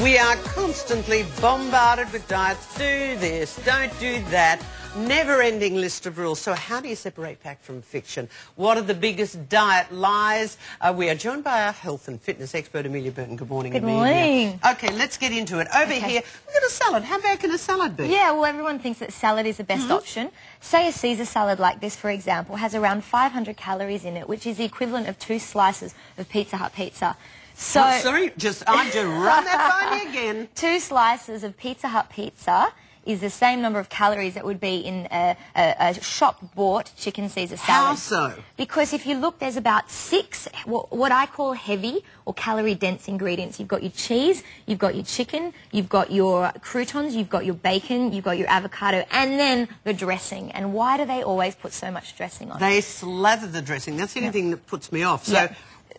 We are constantly bombarded with diets. Do this, don't do that. Never-ending list of rules. So how do you separate fact from fiction? What are the biggest diet lies? We are joined by our health and fitness expert, Amelia Burton. Good morning, Good Amelia. morning. Okay, let's get into it. Over here, we've got a salad. How bad can a salad be? Yeah, well, everyone thinks that salad is the best option. Say a Caesar salad like this, for example, has around 500 calories in it, which is the equivalent of 2 slices of Pizza Hut pizza. So, I've just run that by me again. 2 slices of Pizza Hut pizza is the same number of calories that would be in a shop-bought chicken Caesar salad. How so? Because if you look, there's about 6 what I call heavy or calorie-dense ingredients. You've got your cheese, you've got your chicken, you've got your croutons, you've got your bacon, you've got your avocado, and then the dressing. And why do they always put so much dressing on it? They slather the dressing. That's the only thing that puts me off. So,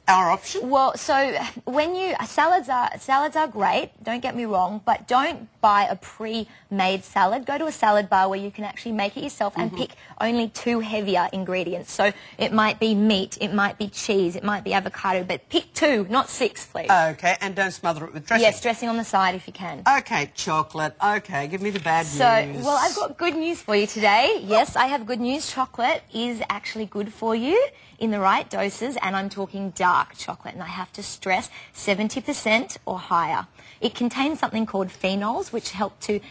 our option? Well, so when salads are great, don't get me wrong, but don't buy a pre-made salad. Go to a salad bar where you can actually make it yourself and pick only 2 heavier ingredients. So it might be meat, it might be cheese, it might be avocado, but pick 2, not 6, please. Okay, and don't smother it with dressing. Yes, dressing on the side if you can. Okay, chocolate. Okay, give me the bad news. Well, I've got good news for you today. Yes, I have good news. Chocolate is actually good for you in the right doses, and I'm talking dark chocolate, and I have to stress 70% or higher. It contains something called phenols, which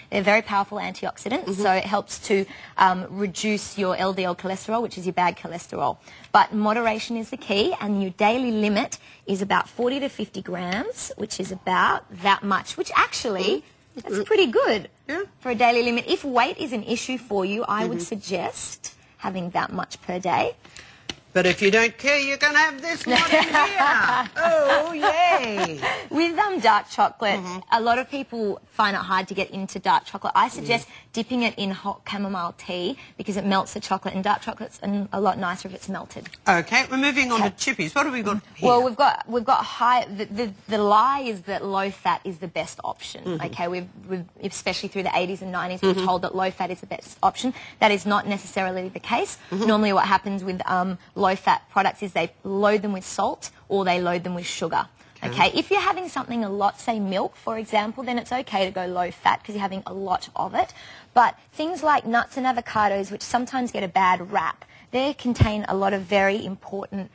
they're very powerful antioxidants, so it helps to reduce your LDL cholesterol, which is your bad cholesterol. But moderation is the key, and your daily limit is about 40 to 50 grams, which is about that much, which actually, that's pretty good for a daily limit. If weight is an issue for you, I would suggest having that much per day. But if you don't care, you can have this one in here. Oh, yay. With dark chocolate, a lot of people find it hard to get into dark chocolate. I suggest dipping it in hot chamomile tea because it melts the chocolate, and dark chocolate's a lot nicer if it's melted. Okay, we're moving on to chippies. What have we got here? Well, we've got high. The lie is that low fat is the best option. Okay, we've especially through the 80s and 90s, we're told that low fat is the best option. That is not necessarily the case. Normally, what happens with low-fat products is they load them with salt or they load them with sugar. Okay, if you're having something a lot, say milk, for example, then it's okay to go low-fat because you're having a lot of it. But things like nuts and avocados, which sometimes get a bad rap, they contain a lot of very important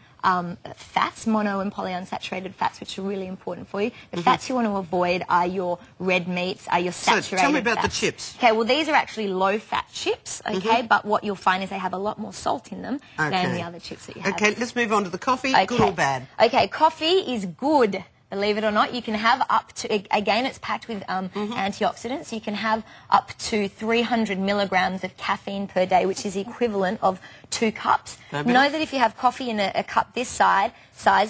fats, mono and polyunsaturated fats, which are really important for you. The fats you want to avoid are your red meats, are your saturated fats. So tell me about the chips. Okay, well, these are actually low-fat chips, okay, but what you'll find is they have a lot more salt in them than the other chips that you have. Okay, let's move on to the coffee. Good or bad? Okay, coffee is good. Believe it or not, you can have up to, again, it's packed with antioxidants. You can have up to 300 milligrams of caffeine per day, which is the equivalent of 2 cups. Know that if you have coffee in a cup this size,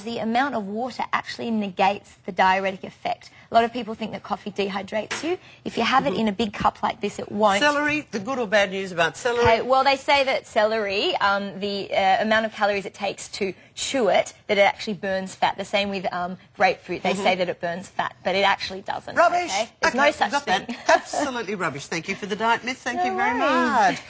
the amount of water actually negates the diuretic effect. A lot of people think that coffee dehydrates you. If you have it in a big cup like this, it won't. Celery, the good or bad news about celery? Okay, well, they say that celery, the amount of calories it takes to chew it, that it actually burns fat. The same with grapefruit. They say that it burns fat, but it actually doesn't. Rubbish. Okay? There's no such thing. Absolutely rubbish. Thank you for the diet myth. Thank you very much.